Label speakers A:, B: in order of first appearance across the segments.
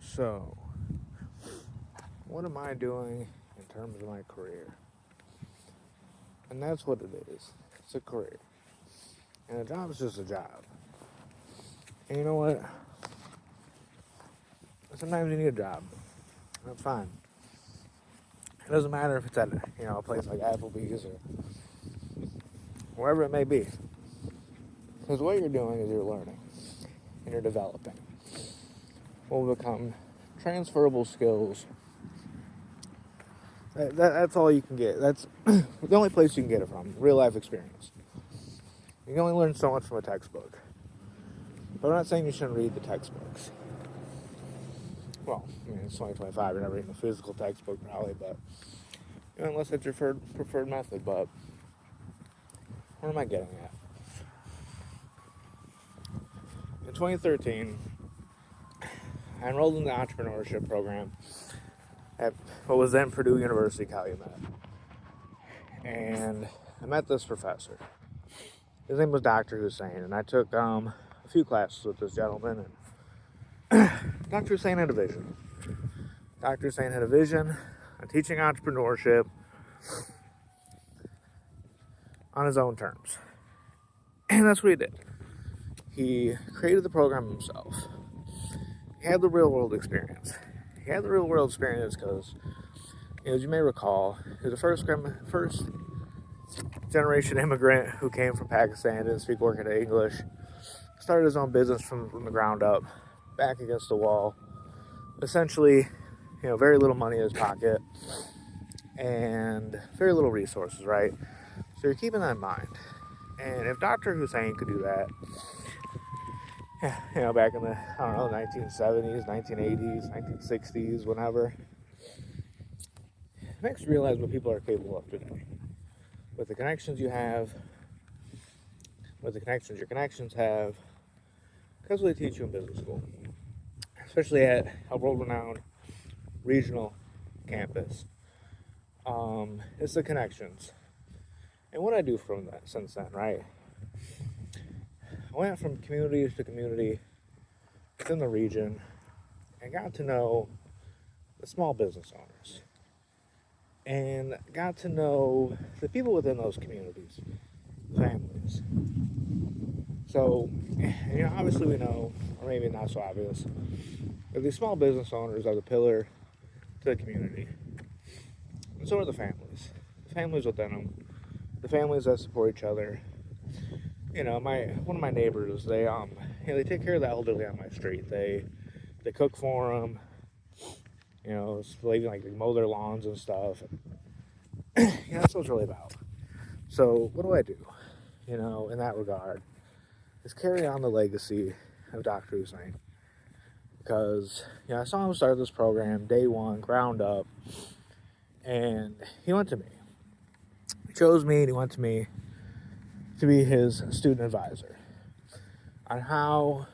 A: So, what am I doing in terms of my career? And that's what it is. It's a career. And a job is just a job. And you know what? Sometimes you need a job. That's fine. It doesn't matter if it's at a place like Applebee's or wherever it may be. Because what you're doing is you're learning and you're developing. What will become transferable skills. That's all you can get. That's the only place you can get it from. Real life experience. You can only learn so much from a textbook. But I'm not saying you shouldn't read the textbooks. Well, it's 2025, you're not reading a physical textbook probably, but unless that's your preferred method. But what am I getting at? In 2013, I enrolled in the entrepreneurship program at what was then Purdue University Calumet. And I met this professor. His name was Dr. Hussein, and I took a few classes with this gentleman. And Dr. Hussein had a vision. Dr. Hussein had a vision on teaching entrepreneurship on his own terms. And that's what he did. He created the program himself. He had the real world experience. He had the real world experience because, as you may recall, he was the first generation immigrant who came from Pakistan, didn't speak working English, started his own business from the ground up, back against the wall. Essentially, very little money in his pocket and very little resources, right? So you're keeping that in mind. And if Dr. Hussein could do that, back in the, 1970s, 1980s, 1960s, whenever, it makes you realize what people are capable of today. With the connections you have, with the connections your connections have, because they teach you in business school, especially at a world-renowned regional campus. It's the connections. And what I do from that since then, right? I went from community to community within the region and got to know the small business owners and got to know the people within those communities, families. So, obviously we know, or maybe not so obvious, that these small business owners are the pillar to the community. And so are the families. The families within them. The families that support each other. One of my neighbors, they take care of the elderly on my street. They cook for them. They mow their lawns and stuff. That's what it's really about. So what do? In that regard, is carry on the legacy of Dr. Hussein. Because, I saw him start this program day one, ground up, and he went to me. He chose me and he went to me to be his student advisor on how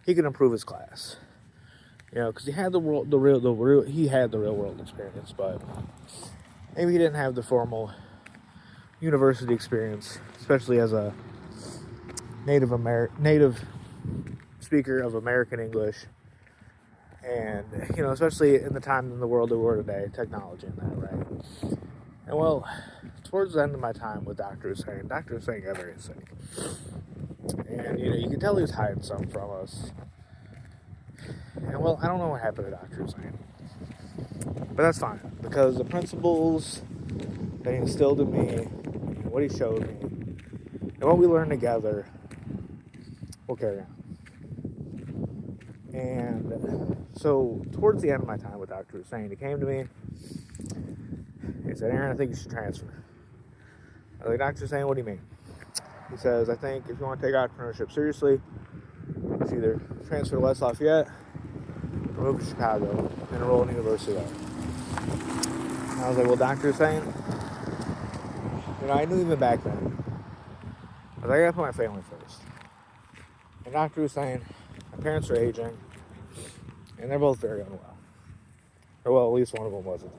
A: he could improve his class. Because he had the real world experience, but maybe he didn't have the formal university experience, especially as a native speaker of American English, and especially in the time in the world that we're today, technology and that, right? And well, towards the end of my time with Dr. Hussein got very sick, and you can tell he was hiding something from us. And well, I don't know what happened to Dr. Hussein, but that's fine, because the principles that he instilled in me, what he showed me, and what we learned together will carry on. And so, towards the end of my time with Dr. Hussein, he came to me. He said, "Aaron, I think you should transfer." I was like, "Dr. Hussein, what do you mean?" He says, "I think if you want to take entrepreneurship seriously, it's either transfer to West Lafayette or move to Chicago and enroll in university there." And I was like, "Well, Dr. Hussein, I knew even back then, I was like, I gotta put my family first. And Dr. Hussein, my parents are aging, and they're both very unwell. Or well, at least one of them wasn't.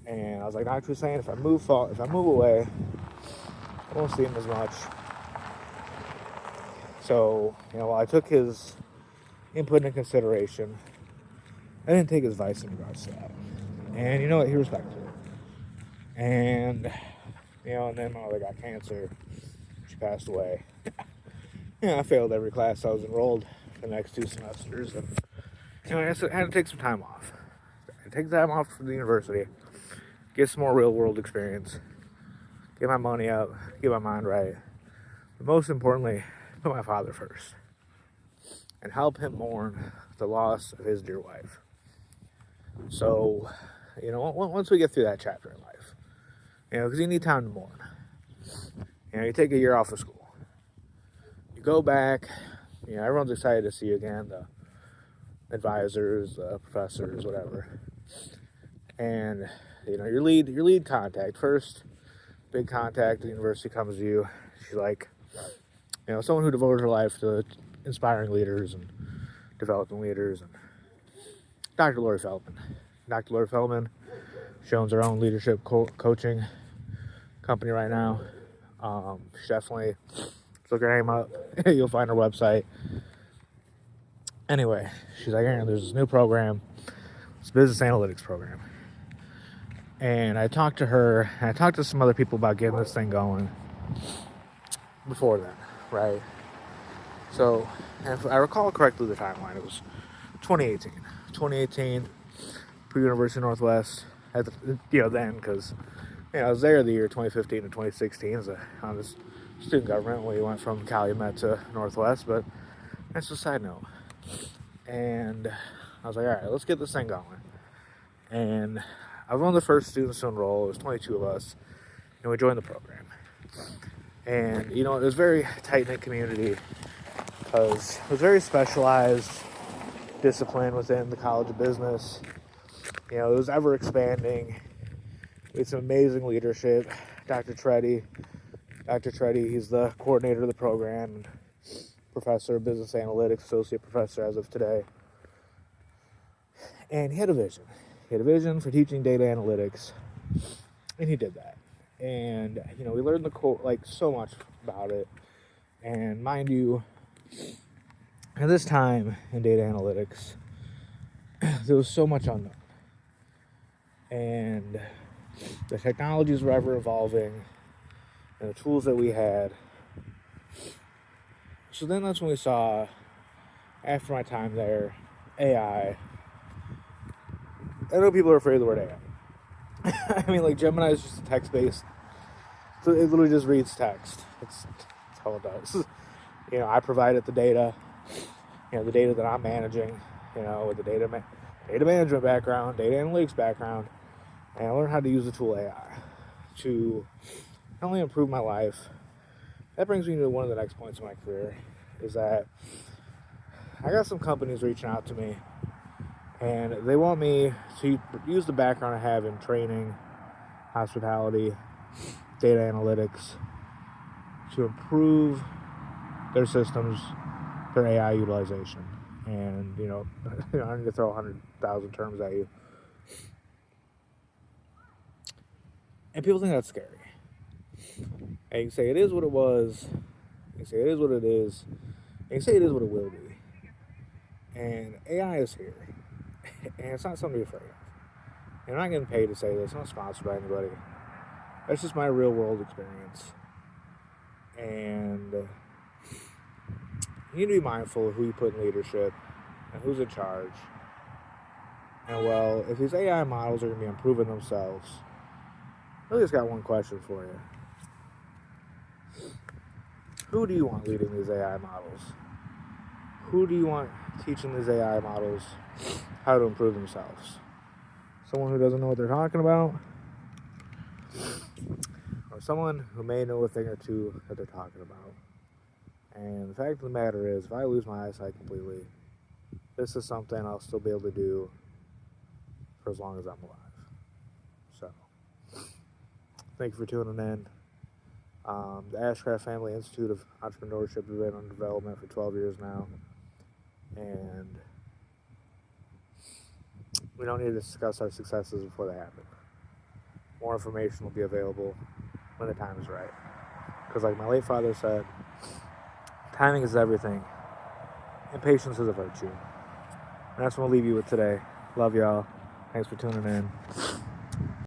A: And I was like, Dr. Hussein, if I move away, I won't see him as much. So, I took his input into consideration. I didn't take his advice in regards to that. And you know what? He respected it. And, and then my mother got cancer. She passed away. I failed every class I was enrolled for the next 2 semesters. And, I had to take some time off. I had to take time off from the university, get some more real-world experience, get my money up, get my mind right. But most importantly, put my father first and help him mourn the loss of his dear wife. So, once we get through that chapter in life, because you need time to mourn. You take a year off of school. You go back, everyone's excited to see you again, the advisors, the professors, whatever. And, your lead contact, first big contact at the university comes to you. She's like, someone who devoted her life to inspiring leaders and developing leaders. And Dr. Lori Feldman. Dr. Lori Feldman, she owns her own leadership coaching company right now. She definitely, look her name up. You'll find her website. Anyway, she's like, Aaron, there's this new program. It's a business analytics program. And I talked to her, and I talked to some other people about getting this thing going before then, right? So, if I recall correctly, the timeline, it was 2018. 2018, pre-University of Northwest, at the, then, because, I was there the year 2015 to 2016 on this student government when we went from Calumet to Northwest, but that's a side note. And I was like, all right, let's get this thing going. And I was one of the first students to enroll. It was 22 of us, and we joined the program. And, it was a very tight-knit community because it was very specialized discipline within the College of Business. It was ever expanding. We had some amazing leadership. Dr. Treddy, he's the coordinator of the program, professor of business analytics, associate professor as of today. And he had a vision. He had a vision for teaching data analytics, and he did that. And, we learned so much about it. And mind you, at this time in data analytics, there was so much unknown. And the technologies were ever evolving, and the tools that we had. So then that's when we saw, after my time there, AI. I know people are afraid of the word AI. I mean, Gemini is just text-based. So it literally just reads text. That's all it does. I provide it the data, the data that I'm managing, with the data management background, data analytics background, and I learned how to use the tool AI to not only improve my life. That brings me to one of the next points of my career, is that I got some companies reaching out to me, and they want me to use the background I have in training, hospitality, data analytics, to improve their systems, their AI utilization. And, I need to throw 100,000 terms at you. And people think that's scary. And you can say it is what it was. You can say it is what it is. And you can say it is what it will be. And AI is here. And it's not something to be afraid of. And I'm not getting paid to say this. I'm not sponsored by anybody. That's just my real world experience. And you need to be mindful of who you put in leadership and who's in charge. And if these AI models are going to be improving themselves, I really just got one question for you. Who do you want leading these AI models? Who do you want teaching these AI models how to improve themselves? Someone who doesn't know what they're talking about? Or someone who may know a thing or two that they're talking about? And the fact of the matter is, if I lose my eyesight completely, this is something I'll still be able to do for as long as I'm alive. So, thank you for tuning in. The Ashcraft Family Institute of Entrepreneurship has been in development for 12 years now. And we don't need to discuss our successes before they happen. More information will be available when the time is right. Because like my late father said, timing is everything. and patience is a virtue. And that's what I'll leave you with today. Love y'all. Thanks for tuning in.